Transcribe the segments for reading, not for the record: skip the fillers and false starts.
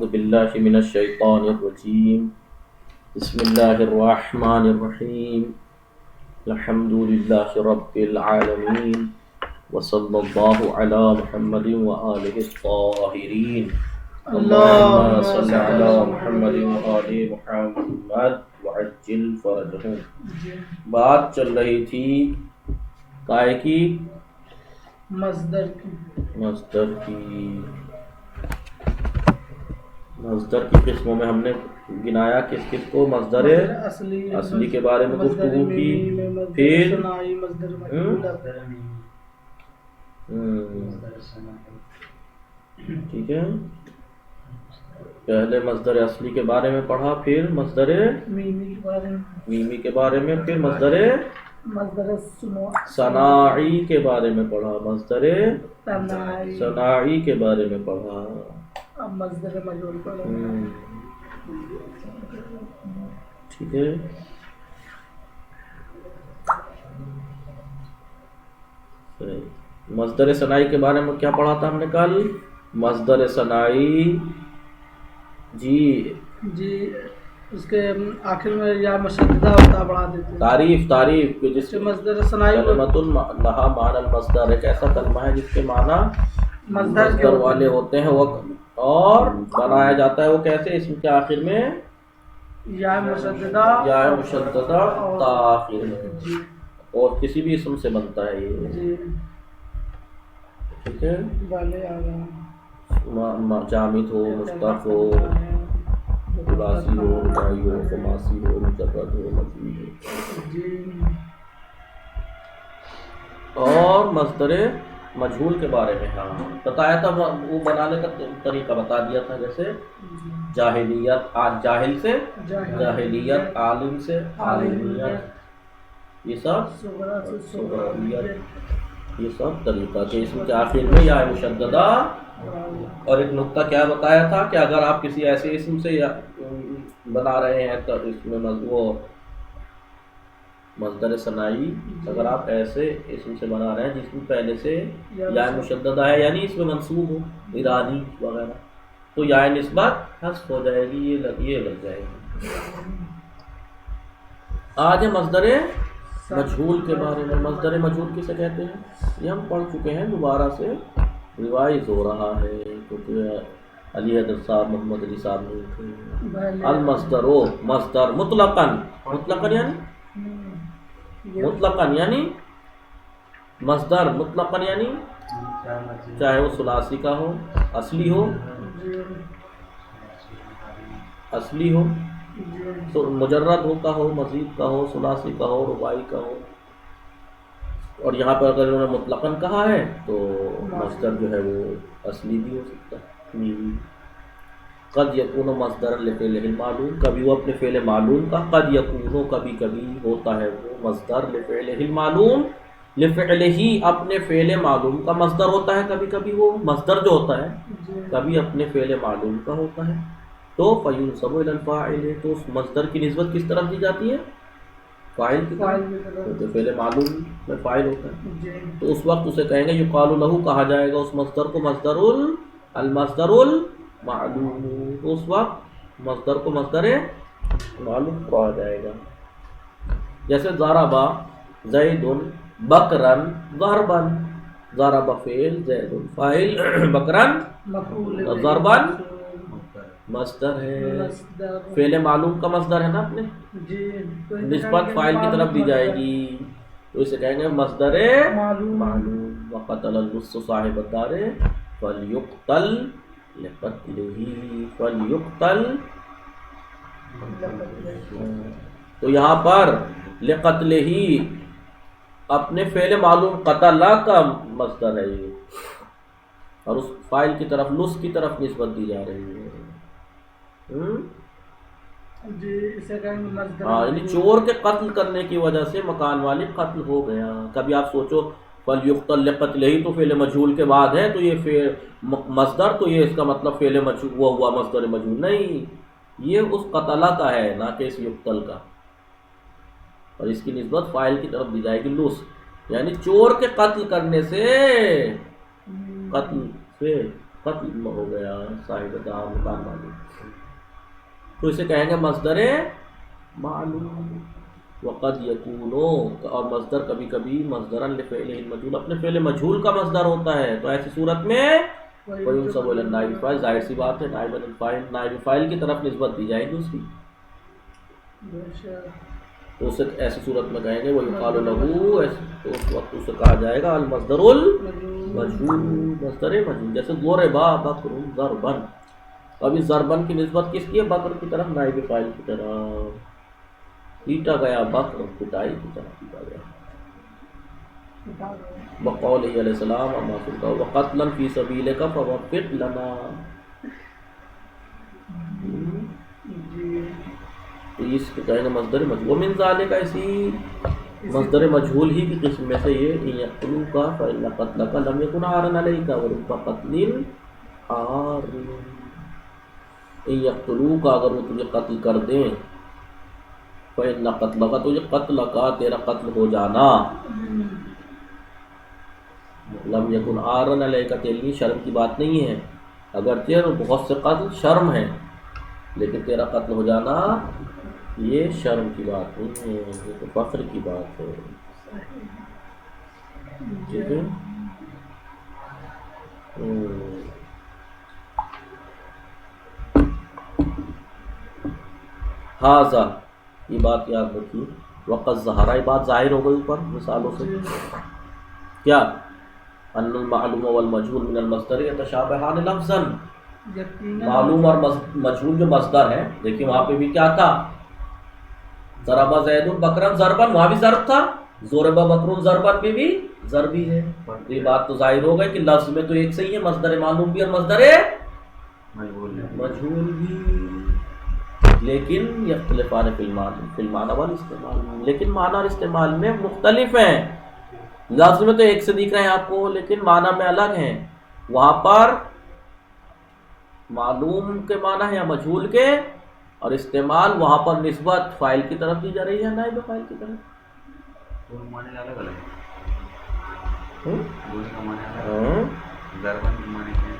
أعوذ بالله من الشيطان الرجيم بسم الله الرحمن الرحيم الحمد لله رب العالمين وصلى الله على محمد وآله الطاهرين اللهم صل على محمد وآل محمد وعجل فرجهم. بات چل رہی تھی کائے کی؟ مصدر کی قسموں میں ہم نے گنایا کس کس کو؟ مصدر اصلی کے بارے میں گفتگو کی، پھر ٹھیک ہے، پہلے مصدر اصلی کے بارے میں پڑھا، پھر مصدر میمی کے بارے میں، پھر مصدر صناعی کے بارے میں پڑھا، مصدر صناعی کے بارے میں پڑھا. اب مصدر مجہول پڑھو. ٹھیک ہے، مصدر صناعی کے بارے میں کیا پڑھا تھا ہم نے کل؟ مصدر صناعی جی اس کے آخر میں یا مشددہ ہوتا بڑھا دیتے. تعریف جس کے مصدر صناعی کلمۃ لہا معنی المصدر، ایک ایسا کلمہ ہے جس کے معنی مصدر والے ہوتے ہیں وہ اور بنایا جاتا ہے وہ کیسے؟ اسم کے آخر میں یا مشددہ تاخیر میں، اور کسی بھی اسم سے بنتا ہے یہ. ٹھیک ہے، جامد ہو، مشتق ہو، ثلاثی ہو، رباعی ہو، خماسی ہو، مجرد ہو، مزید ہو. اور مصدر مجہول کے بارے میں ہاں بتایا تھا، وہ بنانے کا طریقہ بتا دیا تھا، جیسے جاہلیت، جاہل سے جاہلیت، عالم سے عالمیت، یہ سب یہ سب طریقہ کہ اسم کے آخر میں یا مشددہ. اور ایک نقطہ کیا بتایا تھا کہ اگر آپ کسی ایسے اسم سے بنا رہے ہیں تو اس میں وہ مصدر صناعی، اگر آپ ایسے اسم سے بنا رہے ہیں جس میں پہلے سے یا مشددہ ہے، یعنی اس میں منصوب ہو، ایرانی وغیرہ، تو یا نسبت حذف ہو جائے گی، یہ لگ جائے گی. آج مصدر مجہول کے بارے میں. مصدر مجہول کسے کہتے ہیں؟ یہ ہم پڑھ چکے ہیں، دوبارہ سے ریوائز ہو رہا ہے کیونکہ علی حیدر صاحب، محمد علی صاحب نہیں تھے. المصدر مصدر مطلقاً یعنی مصدر مطلقاً یعنی چاہے وہ ثلاثی کا ہو، اصلی ہو تو مجرد ہو کا ہو، مزید کا ہو، ثلاثی کا ہو، رباعی کا ہو. اور یہاں پر اگر انہوں نے مطلقاً کہا ہے تو مصدر جو ہے وہ اصلی بھی ہو سکتا ہے. قد یکون مصدر لفعل معلوم، کبھی وہ اپنے فعل معلوم کا، قد یکون کبھی ہوتا ہے وہ مصدر لفعل معلوم، لفعلہ اپنے فعل معلوم کا مصدر ہوتا ہے. کبھی وہ مصدر جو ہوتا ہے کبھی اپنے فعل معلوم کا ہوتا ہے. تو فینسب الی الفاعل، تو اس مصدر کی نسبت کس طرف دی جاتی ہے؟ فاعل کی طرف. تو فعل معلوم میں فاعل ہوتا ہے تو اس وقت اسے کہیں گے یقال لہ، کہا جائے گا اس مصدر کو مصدر المصدر المعلوم. تو اس وقت مصدر کو مصدر معلوم کہا جائے گا. جیسے ضرب زید بکرا ضربا، ضرب فعل، زید فاعل، بکرا ضربا مصدر ہے. فعل معلوم کا مصدر ہے نا اپنے، نسبت فاعل کی طرف دی جائے گی تو اسے کہیں گے مصدر معلوم. وقتل اللص صاحب الدار فلیقتل لقتلہ، فلیقتل. تو یہاں پر لقتلہ اپنے فعل معلوم قتل کا مصدر ہے یہ، اور اس فاعل کی طرف لص کی طرف نسبت دی جا رہی ہے. یعنی چور کے قتل کرنے کی وجہ سے مکان والی قتل ہو گیا. کبھی آپ سوچو فلیقتل لقتلہ تو فعل مجہول کے بعد ہے تو یہ مصدر، تو یہ اس کا مطلب فعل مجہول ہوا مصدر مجہول نہیں، یہ اس قتلہ کا ہے نہ کہ اس یقتل کا. اور اس کی نسبت فاعل کی طرف دی جائے گی لص، یعنی چور کے قتل کرنے سے، قتل سے قتل ہو گیا صاحب دار مکان مالک، تو اسے کہیں گے مصدر معلوم۔ وقد یکونو، اور مصدر کبھی کبھی مصدرا لفعل مجہول، اپنے فعل مجہول کا مصدر ہوتا ہے، تو ایسی صورت میں وینسب الی النائب فاعل، ظاہر سی بات ہے نائب الفاعل، نائب فاعل کی طرف نسبت دی جائے گی اس کی، تو اسے ایسی صورت میں کہیں گے ویقال لہ، تو اس وقت اسے کہا جائے گا المصدر المجہول، مصدر مجہول، جیسے ضربا بکر ضربا، ابھی ضربن کی نسبت کس کی ہے؟ بکر کی طرف، نائب فاعل کی طرف، پیٹا گیا بکر، پٹائی کی طرف پیٹا گیا، بقولہ علیہ السلام اما سلطہ وقتلا فی سبیلک فوفق لنا، تو اس کو کہیں گے مصدر مجہول۔ ومن ذالک، اسی مصدر مجہول ہی کی قسم میں سے یہ ان یقتلوک فإن قتلک لم یکن عارا علیک ورب قتل عار، ان یقتلوک، اگر وہ تجھے قتل کر دیں، فإن قتلک، تجھے قتل کا، تیرا قتل ہو جانا، لم یکن عارا علیک، تیرے لیے شرم کی بات نہیں ہے، اگرچہ بہت سے قتل شرم ہے لیکن تیرا قتل ہو جانا یہ شرم کی بات نہیں ہے، یہ تو فخر کی بات ہے، ٹھیک ہے۔ ھذا، یہ بات یاد رکھیے، وقت ظہرا، یہ بات ظاہر ہو گئی اوپر مثالوں سے، کیا؟ ان المعلوم والمجہول من المصدر یتشابہان لفظا، معلوم اور مجہول جو مصدر ہے، دیکھیے وہاں پہ بھی کیا تھا؟ ضرب زید بکرا ضربا، وہاں بھی ضرب تھا، ضرب بکر ضربا میں بھی ضرب ہی ہے، یہ بات تو ظاہر ہو گئی کہ لفظ میں تو ایک صحیح ہے، مصدر معلوم بھی اور مصدر مجہول بھی، لیکن یختلفان فی المعنی والاستعمال، لیکن معنی اور استعمال میں مختلف ہیں، لفظ میں تو ایک سے دکھ رہے ہیں آپ کو لیکن معنی میں الگ ہیں، وہاں پر معلوم کے معنی ہے یا مجہول کے، اور استعمال وہاں پر نسبت فاعل کی طرف دی جا رہی ہے، نائب فاعل کی طرف، دونوں معنی الگ الگ ہیں، دونوں کا معنی الگ ہے، ضربن کے معنی ہے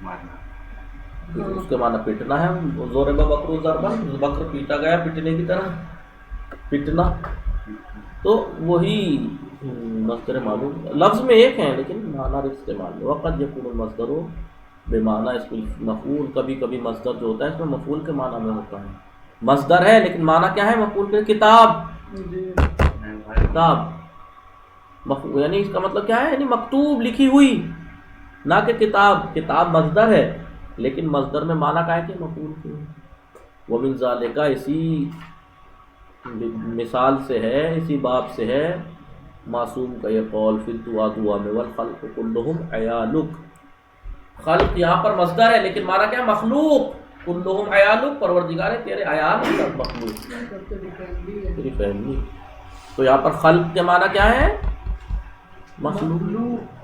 مارنا، اس کے معنی پیٹنا ہے، ضرب بکر ضربا، بکر پیٹا گیا پٹنے کی طرح، پٹنا، تو وہی مصدر معلوم، لفظ میں ایک ہیں لیکن معنی اور استعمال میں۔ وقت یکون المصدر بمعنی اسم المفعول، کبھی کبھی مصدر جو ہوتا ہے اس میں مفعول کے معنی میں ہوتا ہے، مصدر ہے لیکن معنی کیا ہے مفعول کے؟ کتاب، کتاب مفعول، یعنی اس کا مطلب کیا ہے؟ یعنی مکتوب، لکھی ہوئی، نہ کہ کتاب، کتاب مصدر ہے لیکن مصدر میں معنی کا ہے کہ مفعول کے۔ ومن ذالک، اسی مثال سے ہے، اسی باب سے ہے معصوم کا یہ قول فی الدعاء، دعا میں، والخلق کلہم عیالک، خلق یہاں پر مصدر ہے لیکن معنی کیا ہے؟ مخلوق، کلہم عیالک، پروردگار تیرے عیال ہیں، مخلوق تیری فیملی، تو یہاں پر خلق کے معنی کیا ہے؟ مخلوق،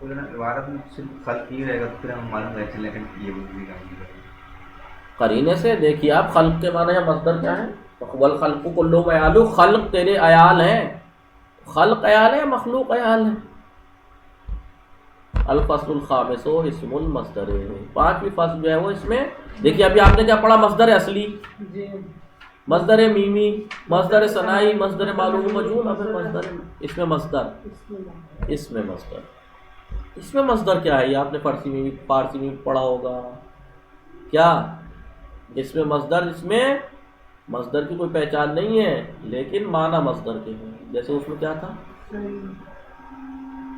عبارت میں صرف خلق ہی رہے گا تو پھر ہم معلوم رہے چلے لیکن یہ بھی قرینے سے دیکھیے آپ، خلق کے معنی یا مصدر کیا ہے؟ والخلق کلہم عیالک، خلق تیرے عیال ہیں، خلق عیال ہے، مخلوق عیال ہے۔ الفصل الخامس اسم المصدر، پانچویں فصل جو ہے وہ اس میں، دیکھیے ابھی آپ نے کیا پڑھا؟ مصدر اصلی، مصدر میمی، مصدر ثنائی، مصدر معلوم مجہول، اب مصدر اس میں مصدر، اس میں مصدر، اس میں مصدر کیا ہے؟ یہ آپ نے فارسی میں بھی پڑھا ہوگا، کیا اس میں مصدر، اس میں مصدر کی کوئی پہچان نہیں ہے لیکن معنی مصدر کے ہیں، جیسے اس میں کیا تھا؟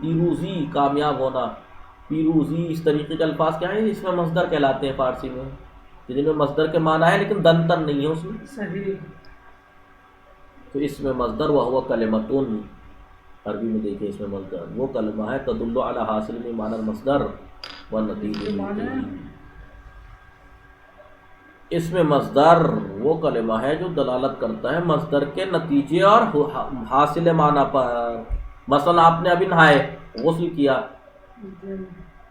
پیروزی، کامیاب ہونا، پیروزی، اس طریقے کے الفاظ کیا ہیں؟ اس میں مصدر کہلاتے ہیں فارسی میں، جن میں مصدر کے معنی ہے لیکن دن تن نہیں ہے اس میں، صحیح، تو اس میں مصدر وہو کلمتون، عربی میں دیکھیں اس میں مصدر وہ کلمہ ہے تدل علی حاصل میں معنی المصدر والنتیجہ، اس میں مصدر وہ کلمہ ہے جو دلالت کرتا ہے مصدر کے نتیجے اور حاصل معنی پر، مثلا آپ نے ابھی نہائے، غسل کیا،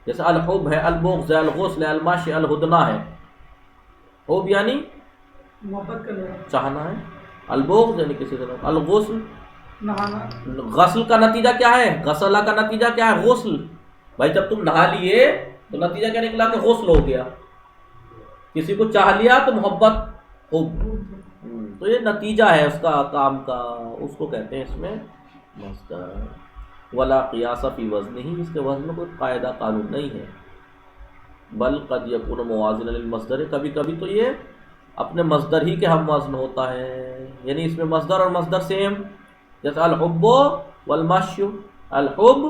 جیسے الحب ہے، البغض ہے، الغسل ہے، المشی، الہدنہ ہے، حب یعنی محبت کرنا، چاہنا ہے، البغض یعنی کسی طرح، الغسل نہانا، غسل کا نتیجہ کیا ہے؟ غسلہ کا نتیجہ کیا ہے؟ غسل، بھائی جب تم نہا لیے تو نتیجہ کیا نکلا کہ غسل ہو گیا. کسی کو چاہ لیا تو محبت حب. تو یہ نتیجہ ہے اس کا کام کا، اس کو کہتے ہیں اس میں مصدر. ولا قیاس فی وزن ہی، اس کے وزن میں کوئی قاعدہ قانون نہیں ہے. بل قد یکون موازنا للمصدر، کبھی کبھی تو یہ اپنے مصدر ہی کے ہم وزن ہوتا ہے، یعنی اس میں مصدر اور مصدر سیم. جیسے الحب والمشی، الحب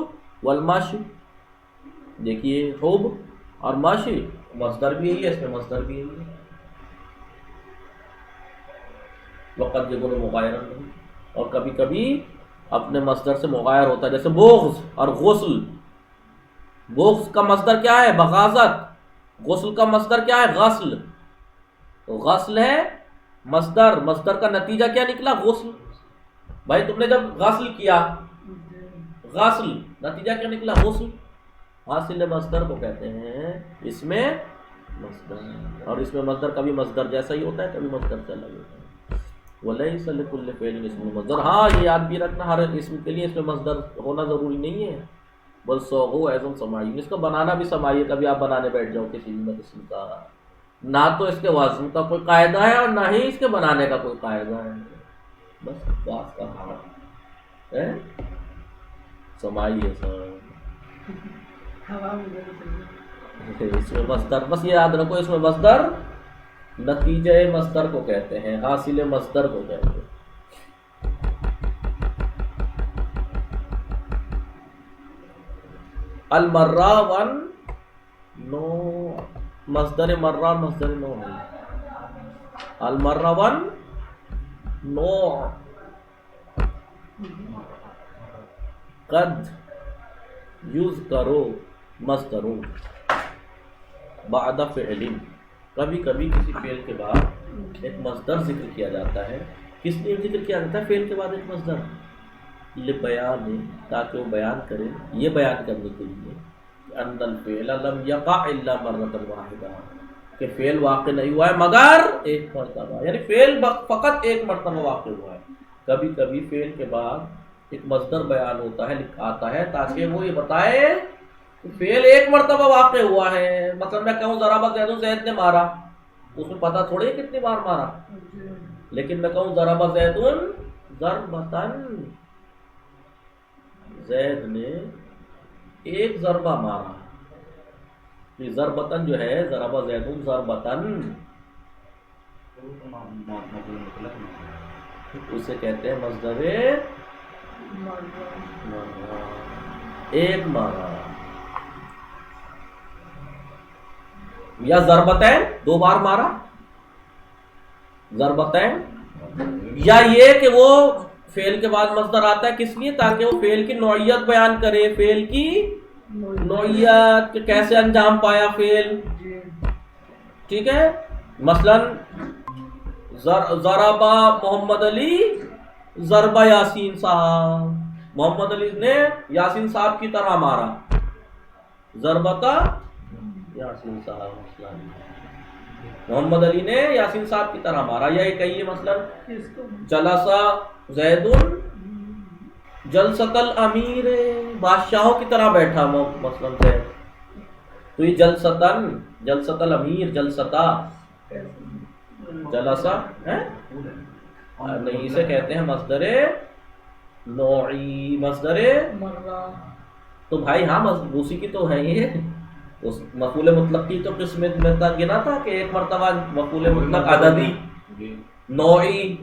والمشی، دیکھیے حب اور مشی مصدر بھی یہی ہے، اس میں مصدر بھی یہی ہے. وقد یکون مغایرا، اور کبھی کبھی اپنے مصدر سے مغایر ہوتا ہے، جیسے بغض اور غسل. بغض کا مصدر کیا ہے؟ بغاضت. غسل کا مصدر کیا ہے؟ غسل. تو غسل ہے مصدر، مصدر کا نتیجہ کیا نکلا؟ غسل. بھائی تم نے جب غسل کیا، غسل نتیجہ کیا نکلا؟ غسل. حاصل مصدر کو کہتے ہیں اس میں مصدر. اور اس میں مصدر کبھی مصدر جیسا ہی ہوتا ہے، کبھی مصدر سے الگ ہوتا ہے. وَلَيْسَ لِكُلِّ فِعْلٍ اسْمٌ مصدر. ہاں یہ یاد بھی رکھنا، ہر اسم کے لیے اس میں مصدر ہونا ضروری نہیں ہے. بل صوغ ایضا سماعی، اس کو بنانا بھی سماعی ہے. کبھی آپ بنانے بیٹھ جاؤ کسی بھی اسم کا، نہ تو اس کے وزن کا کوئی قاعدہ ہے اور نہ ہی اس کے بنانے کا کوئی قاعدہ ہے، بس بات کا حال ہے سماعی ہے سر. اس میں مصدر، بس یہ یاد رکھو، اس میں مصدر نتیجہ مصدر کو کہتے ہیں، حاصل مصدر کو کہتے ہیں. المرہ ون نو، مصدر مرہ مصدر نو ہے. المرہ ون نو، قد یوز کرو مصدر بعد فعل، کبھی کبھی کسی فعل کے بعد ایک مصدر ذکر کیا جاتا ہے. کس لیے ذکر کیا جاتا ہے فعل کے بعد ایک مصدر؟ لبیان، تاکہ وہ بیان کرے، یہ بیان کرنے کے لیے ان الفعل لم یقع الا مرۃ واحدہ، کہ فعل واقع نہیں ہوا ہے مگر ایک مرتبہ، یعنی فعل فقط ایک مرتبہ واقع ہوا ہے. کبھی کبھی فعل کے بعد ایک مصدر بیان ہوتا ہے، آتا ہے تاکہ وہ یہ بتائے فعل ایک مرتبہ واقع ہوا ہے. مثلا میں کہوں ضرب زید، زید نے مارا، اس میں پتہ تھوڑی ہے کتنی بار مارا. لیکن میں کہوں ضرب زید ضربتاً، زید نے ایک ضربہ مارا. یہ ضربتاً جو ہے، ضرب زید ضربتاً، اسے کہتے ہیں مصدر ایک مارا. یا ضربتین، دو بار مارا، ضربتین. یا یہ کہ وہ فعل کے بعد مصدر آتا ہے کس لیے؟ تاکہ وہ فعل کی نوعیت بیان کرے، فعل کی نوعیت، کہ کیسے انجام پایا فعل. ٹھیک ہے، مثلا ضربہ محمد علی ضربہ یاسین صاحب، محمد علی نے یاسین صاحب کی طرح مارا، ضربتا یاسین صاحب، محمد علی نے یاسین صاحب کی طرح مارا. یا یہ کہیے مثلا جلسہ زید جلسۃ الامیر، بادشاہوں کی طرح بیٹھا مثلا زید، تو یہ جلستن، جلسۃ الامیر، جلستا، جلسہ ہے نہیں، اسے کہتے ہیں مصدر نوعی، مصدر مرہ. تو بھائی ہاں اسی کی تو ہے یہ، اس مفعول مطلق کی تو قسمت میں تک گنا تھا کہ ایک مرتبہ مفعول مطلق عددی، نوعی،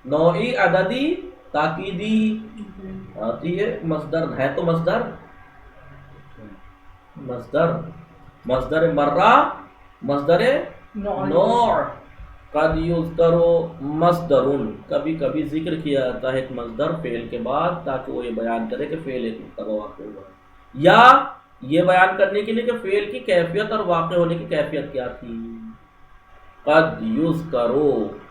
نوعی عددی تاکیدی آتی ہے. مصدر ہے تو مصدر، مصدر مصدر مرہ مصدر نوع. قد یذکر مصدر، کبھی کبھی ذکر کیا جاتا ہے ایک مصدر فعل کے بعد تاکہ وہ یہ بیان کرے کہ فعل ایک مرتبہ واقع ہوا ہے، یا یہ بیان کرنے کے لیے کہ فعل کی کیفیت اور واقع ہونے کی کیفیت کیا تھی. قد یذکر،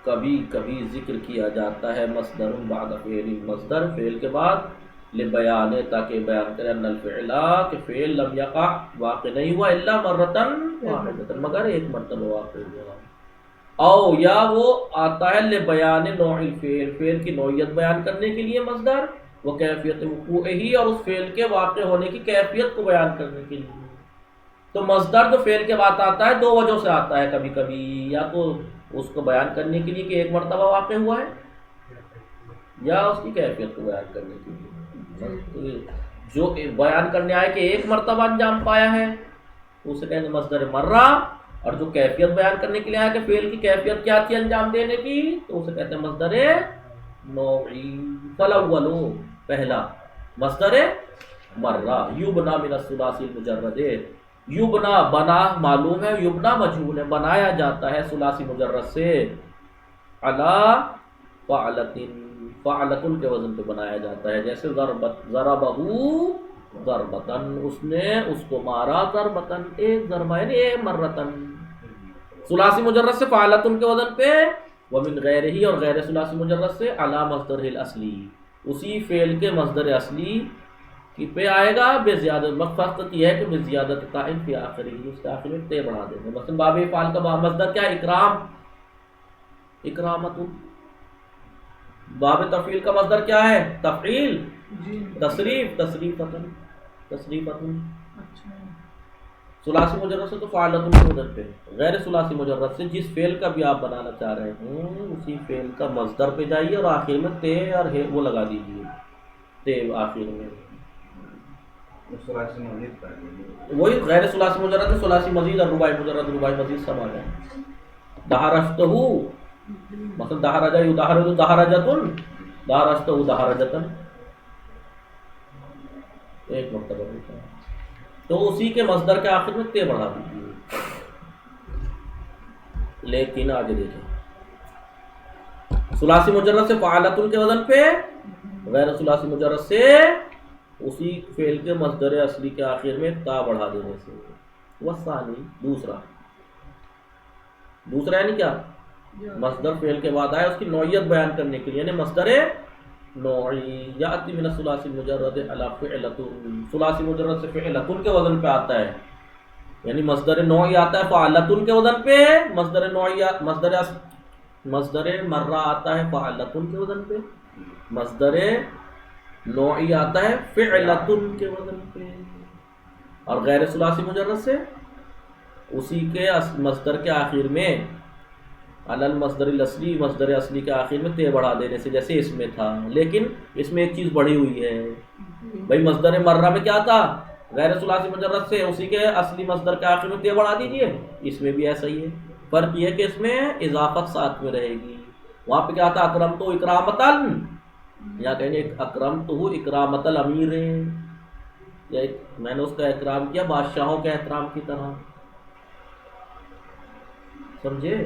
کبھی کبھی ذکر کیا جاتا ہے مصدر بعد فعل، مصدر فعل کے بعد لبیان، تاکہ بیان کرے ان الفعل، کہ فعل لم یقع واقع نہیں ہوا الا مرتن واحدۃ، مگر ایک مرتبہ واقع ہوا. او یا وہ آتا ہے لبیان نوع الفعل، فعل کی نوعیت بیان کرنے کے لیے مصدر، وہ کیفیت وقوعہ ہی، اور اس فعل کے واقع ہونے کی کیفیت کو بیان کرنے کے لیے. تو مصدر جو فعل کے بعد آتا ہے دو وجہوں سے آتا ہے کبھی کبھی، یا تو اس کو بیان کرنے کے لیے کہ ایک مرتبہ واقع ہوا ہے، یا اس کی کیفیت کو بیان کرنے کے لیے۔ جو بیان کرنے آئے کہ ایک مرتبہ انجام پایا ہے تو اسے کہیں گے مصدر مرہ، اور جو کیفیت بیان کرنے کے لیے آیا کہ فعل کی کیفیت کیا تھی انجام دینے کی، تو اسے کہتے ہیں مصدر نوعی۔ فالاول پہلا مصدر مرہ، یبنا من الثلاثی المجرد، یبنا بنا معلوم ہے، یبنا مجہول ہے، بنایا جاتا ہے ثلاثی مجرد سے، علی فعلتن، فعلتن کے وزن پہ بنایا جاتا ہے، جیسے ضربہ ضربتن، اس نے اس کو مارا، ضربتن ایک ضربہ یعنی ایک مرتن، ثلاثی مجرد سے فعلتن کے وزن پہ، ومن غیرہ اور غیر ثلاثی مجرد سے علی مصدر الاصلی، اسی فعل کے مصدر اصلی کی پہ آئے گا بے زیادت، مقصد یہ ہے کہ بے زیادت قائم فی آخری، اس کے آخر میں تے بڑھا دیں گے۔ مثلا باب افعال کا مصدر کیا ہے؟ اکرام، اکرامۃ۔ باب تفعیل کا مصدر کیا ہے؟ تفعیل، جی تصریف، تصریفتن، تصریفتن۔ اچھا ثلاثی مجرد سے تو فعلتن کے وزن پہ، غیر ثلاثی مجرد سے جس فعل کا بھی آپ بنانا چاہ رہے ہیں اسی فعل کا مصدر پہ جائیے اور آخر میں تے اور ہے وہ لگا دیجیے، تے آخر میں، ثلاثی مزید کر دیجیے۔ وہی غیر ثلاثی مجرد میں ثلاثی مزید اور رباعی مجرد رباعی مزید سب آ جائیں۔ دہرجتہ، مثلا دہرجہ یدہرج دہرجتن، دہرجتہ دہرجتن، ایک مرتبہ ہوتا ہے، تو اسی کے مصدر کے آخر میں تے بڑھا دیجیے۔ لیکن آگے دیکھیں، ثلاثی مجرد سے فعلتن کے وزن پہ، غیر ثلاثی مجرد سے اسی فعل کے مصدر اصلی کے آخر میں تا بڑھا دینے سے۔ والثانی، دوسرا یعنی کیا؟ مصدر فعل کے بعد آئے اس کی نوعیت بیان کرنے کے لیے، یعنی مصدر نوعی، یاتی من الثلاثی المجرد علی فعلتن، ثلاثی مجرد سے فعلتن کے وزن پہ آتا ہے، یعنی مصدر نوعی آتا ہے فعلتن کے وزن پہ، مصدر مرہ آتا ہے فعلتن کے وزن پہ، مصدر نوعی آتا ہے فعلتن کے وزن پہ، اور غیر ثلاثی مجرد سے اسی کے مصدر کے آخر میں علی المصدر الاصلی، مصدر اصلی کے آخر میں تے بڑھا دینے سے، جیسے اس میں تھا۔ لیکن اس میں ایک چیز بڑھی ہوئی ہے بھائی، مصدر مرہ میں کیا تھا؟ غیر ثلاثی مجرد سے اسی کے اصلی مصدر کے آخر میں تے بڑھا دیجئے، اس میں بھی ایسا ہی ہے، فرق یہ ہے کہ اس میں اضافت ساتھ میں رہے گی۔ وہاں پہ کیا تھا؟ اکرمت اکرامتن، یا کہیں گے اکرمت اکرامت الامیر، یا میں نے اس کا اکرام کیا بادشاہوں کے احترام کی طرح، سمجھے؟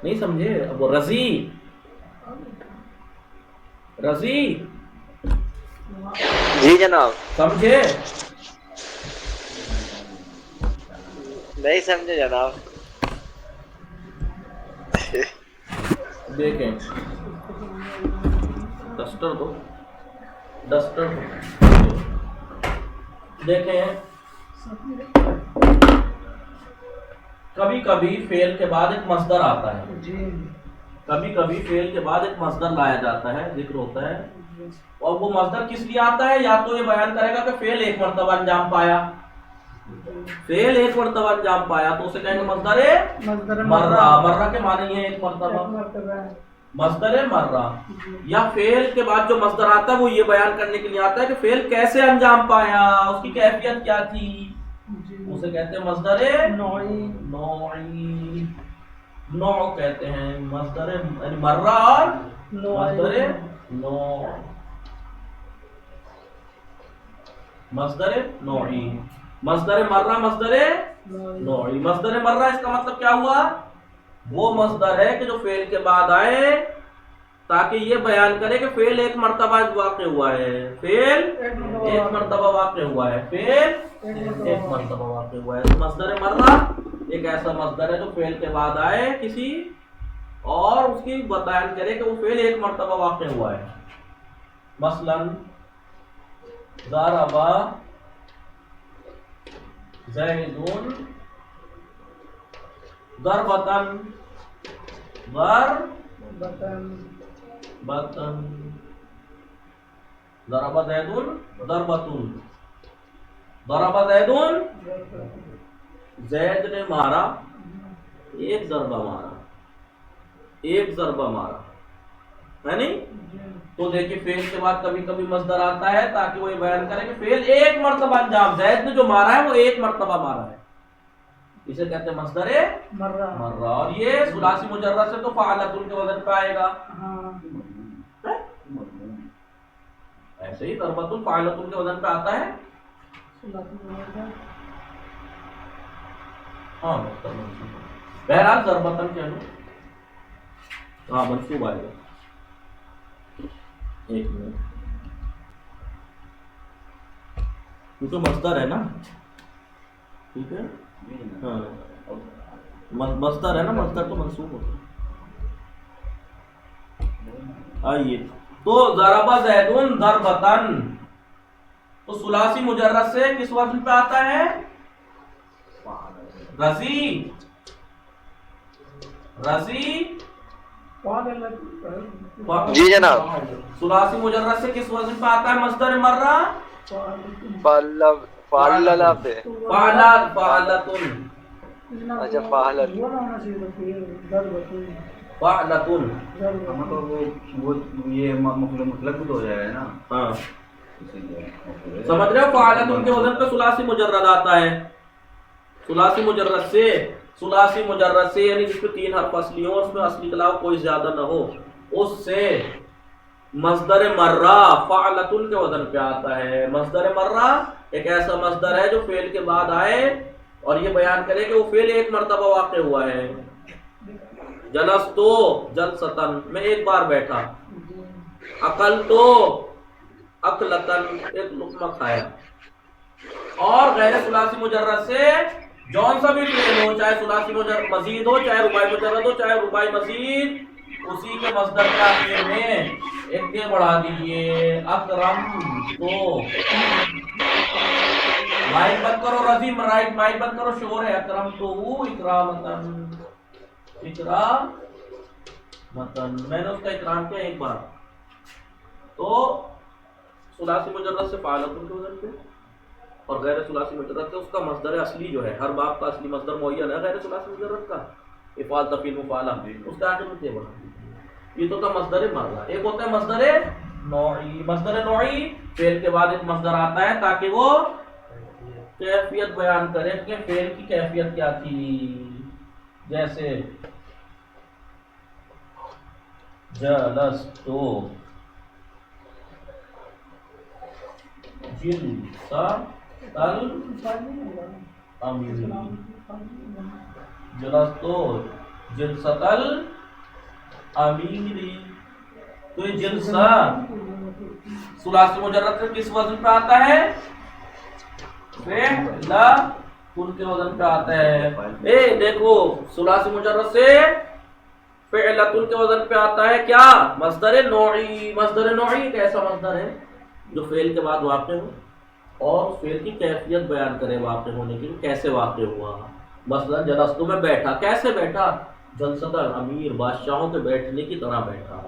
نہیں سمجھے؟ اب وہ رضی، رضی، جی جناب، سمجھے؟ نہیں سمجھے جناب۔ دیکھیں، ڈسٹر دو، ڈسٹر دو، دیکھیں کبھی کبھی فعل کے بعد ایک مصدر آتا ہے، جی کبھی کبھی فعل کے بعد ایک مصدر لایا جاتا ہے، ذکر ہوتا ہے، اور وہ مصدر کس لیے آتا ہے؟ یا تو یہ بیان کرے گا کہ فعل ایک مرتبہ انجام پایا، فعل ایک مرتبہ انجام پایا تو اسے کہیں گے مصدر مرہ، مرہ کے معنی ہے ایک مرتبہ، مصدر مرہ۔ یا فعل کے بعد جو مصدر آتا ہے وہ یہ بیان کرنے کے لیے آتا ہے کہ فعل کیسے انجام پایا، اس کی کیفیت کیا تھی، اسے کہتے ہیں مصدر نوعی، نوعی، نوع کہتے ہیں، مصدر یعنی مرہ اور مصدر نوع، مصدر نوعی، مصدر مرہ، مصدر نوعی۔ مصدر مرہ اس کا مطلب کیا ہوا؟ وہ مصدر ہے کہ جو فعل کے بعد آئے تاکہ یہ بیان کرے کہ فعل ایک مرتبہ واقع ہوا ہے، فعل ایک مرتبہ واقع ہوا ہے، فعل ایک مرتبہ واقع ہوا ہے۔ تو مصدر مرہ ایک ایسا مصدر ہے جو فعل کے بعد آئے کسی اور اس کی بیان کرے کہ وہ فعل ایک مرتبہ واقع ہوا ہے۔ مثلا ضرب زید ضربتن، ضربتن، ضرب زید ضربتن، ضرب زیدن، زید نے مارا، ایک ضربہ مارا، ایک ضربہ مارا ہے نہیں. تو دیکھیے فعل کے بعد کبھی کبھی مصدر آتا ہے تاکہ وہ یہ بیان کرے کہ فعل ایک مرتبہ انجام، زید نے جو مارا ہے وہ ایک مرتبہ مارا ہے، اسے کہتے ہیں مصدر مرہ. مرہ. اور یہ ثلاثی مجرد سے تو فعلۃ کے وزن پہ آئے گا. ہاں ایسے ہی ضربۃ فعلۃ کے وزن پہ آتا ہے. ہاں بہرحال ضربتاً کیا لو، ہاں منصوب آئے گا. ایک منٹ، کیونکہ مصدر ہے نا، ٹھیک ہے. ہاں مصدر ہے نا، مصدر تو منصوب ہوتا ہے. آئیے تو ضرب زیدن ضربتاً، تو ثلاثی مجرد سے کس وزن پہ آتا ہے؟ رضی. رضی جی جناب. ثلاثی مجرد سے کس وزن پہ آتا ہے؟ مصدر مرہ. فعللہ پہ. فعلتن. اچھا فعلت. فعلتن. وہ یہ مطلق بھی تو ہو جائے گا نا. ہاں سمجھ رہے ہو، فعلتن کے وزن پہ ثلاثی مجرد آتا ہے. ثلاثی مجرد سے، ثلاثی مجرد سے یعنی جس پہ تین حرف اصلی ہو، اس میں اصلی کے علاوہ کوئی زیادہ نہ ہو، اس سے مصدر مرہ فعلتن کے وزن پہ آتا ہے. مصدر مرہ ایک ایسا مصدر ہے جو فعل کے بعد آئے اور یہ بیان کرے کہ وہ فعل ایک مرتبہ واقع ہوا ہے. جلستو جلستن، میں ایک بار بیٹھا. اکلتو اکلتن، ایک لقمہ کھایا. اور غیر ثلاثی مجرد سے جون سا بھی فعل ہو، چاہے ثلاثی مجرد مزید ہو، چاہے رباعی مجرد ہو، چاہے رباعی مزید، اسی کے مصدر کے آخر میں ایک دے بڑھا دیجئے. اکرم تو، مائک بند کرو رضی، مائک بند کرو، شور ہے. اکرم تو اکرامتن، اکرامتن، میں نے اس کا اکرام کیا ایک بار. تو ثلاثی مجرد سے فعلتن کے وزن پہ، اور غیر ثلاثی مجرد سے اس کا مصدر اصلی جو ہے، ہر باب کا اصلی مصدر معین ہے غیر ثلاثی مجرد کا، افعال تفعیل مفعلہ، اس کا آخر میں تے بڑھا. یہ تو تھا مصدر مرہ. ایک ہوتا ہے مصدر نوعی. مصدر نوعی فعل کے بعد ایک مصدر آتا ہے تاکہ وہ کیفیت بیان کرے کہ فعل کی کیفیت کیا تھی. جیسے جلستو جلستل امیر، جلستو جلستل امیری. تو یہ جلسہ ثلاثی مجرد سے کس وزن پہ آتا ہے؟ فعلتن کے وزن پہ آتا ہے. اے دیکھو ثلاثی مجرد سے فعلتن کے وزن پہ آتا ہے کیا؟ مصدر نوعی. مصدر نوعی ایک ایسا مصدر ہے جو فعل کے بعد واقع ہو اور فعل کی کیفیت بیان کرے واقع ہونے کی، کیسے واقع ہوا. مثلا جلستو میں بیٹھا، کیسے بیٹھا؟ جلسۃ الامیر، بادشاہوں کے بیٹھنے کی طرح بیٹھا.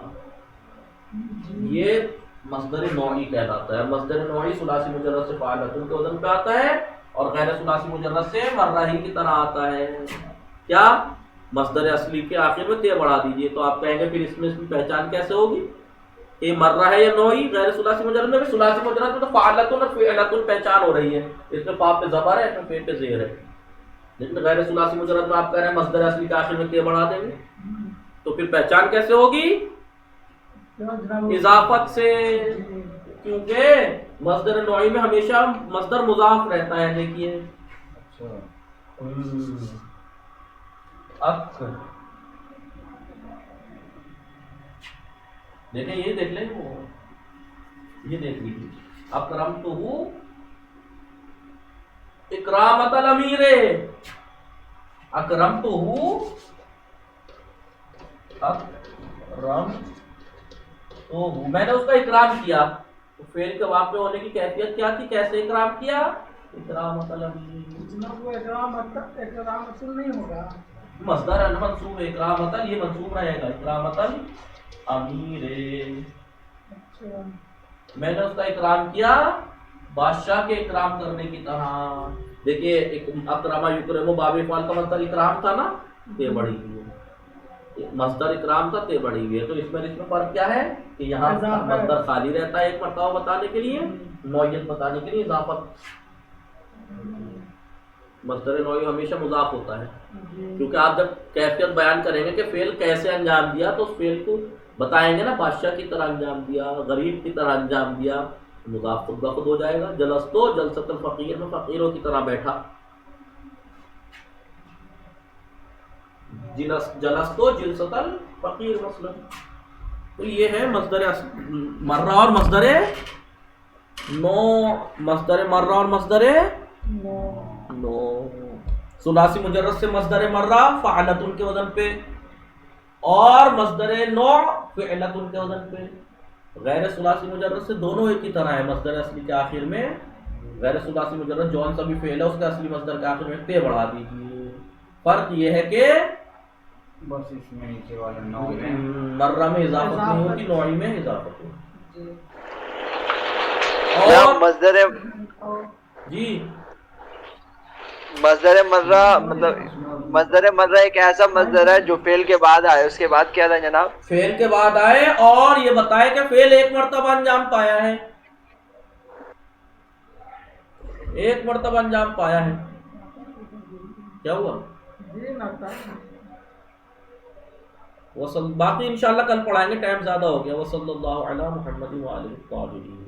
یہ مصدر نوعی کہلاتا ہے. مصدر نوعی ثلاثی مجرد سے فعلتن کے وزن پہ آتا ہے اور غیر ثلاثی مجرد سے مرہ ہی کی طرح آتا ہے. کیا؟ مصدر اصلی کے آخر میں تے بڑھا دیجئے. تو آپ کہیں گے پھر اس میں اس کی پہچان کیسے ہوگی؟ یہ مرہ ہے یا نوعی؟ غیر ثلاثی مجرد میں بھی، ثلاثی مجرد میں تو فعلتن اور فعلتن پہچان ہو رہی ہے، اس میں فا پہ زبر ہے، اس میں فے پہ زیر ہے. لیکن غیر ثلاثی مجرد میں آپ کہہ رہے ہیں مصدر اصلی کے آخر میں تے بڑھا دیں گے، تو پھر پہچان کیسے ہوگی؟ اضافت سے. کیونکہ مصدر نوعی میں ہمیشہ مصدر مضاف رہتا ہے. دیکھیے دیکھیں، یہ دیکھ لیں، یہ دیکھ لیجیے. اکرمتہ اکرامۃ الامیر، اکرمتہ اکرم تو میں نے اس کا اکرام کیا. تو فعل کے واقع ہونے کی کیفیت کیا تھی؟ کیسے اکرام کیا؟ اکرامۃ الامیر. جناب وہ اکرامۃ نہیں ہوگا، مصدر ہے منصوب. اکرامۃ یہ منصوب رہے گا، اکرامۃ الامیر. میں نے اس کا اکرام کیا بادشاہ کے اکرام کرنے کی طرح. دیکھیے اکرما یکرم باب فعل کا مصدر اکرام تھا نا، تے بڑی ہوئی ہے. مصدر اکرام تھا، تے بڑی ہوئی ہے. تو اس میں فرق کیا ہے کہ یہاں مصدر خالی رہتا ہے ایک مرتبہ بتانے کے لیے، نوعیت بتانے کے لیے اضافت. مصدر نوعی ہمیشہ مضاف ہوتا ہے، کیونکہ آپ جب کیفیت بیان کریں گے کہ فعل کیسے انجام دیا تو اس فعل کو بتائیں گے نا، بادشاہ کی طرح انجام دیا، غریب کی طرح انجام دیا، مضاف خود بخود ہو جائے گا. جلستو جلست الفقیر میں فقیروں کی طرح بیٹھا. جلستو جلست الفقیر مثلا. تو یہ ہے مصدر مرہ اور مصدر نو. مصدر مرہ اور مصدر نو. ثلاثی مجرد سے مصدر مرہ فعلتن کے وزن پہ، اور مصدر نو فعلتن کے وزن پہ. غیر ثلاثی مجرد سے دونوں ایک ہی طرح ہے. مصدر اصلی کے آخر میں غیر ثلاثی مجرد جون سا بھی فعل ہے، اس کے اصلی مصدر کے آخر میں تے بڑھا دیجیے. فرق یہ ہے کہ بس اس میں نیچے والا نو میں مرہ میں اضافت نہیں ہوتی، نوعی میں اضافت ہوتی. جناب اور مصدر جی مصدر مرہ مطلب مصدر مرہ ایک ایسا مصدر ہے جو فعل کے بعد آئے. اس کے بعد کیا تھا جناب؟ فعل کے بعد آئے اور یہ بتائے کہ فعل ایک مرتبہ انجام پایا ہے، ایک مرتبہ انجام پایا ہے. کیا ہوا؟ باقی انشاءاللہ کل پڑھائیں گے، ٹائم زیادہ ہو گیا. وصلی اللہ علی محمد وآلہ الطاہرین.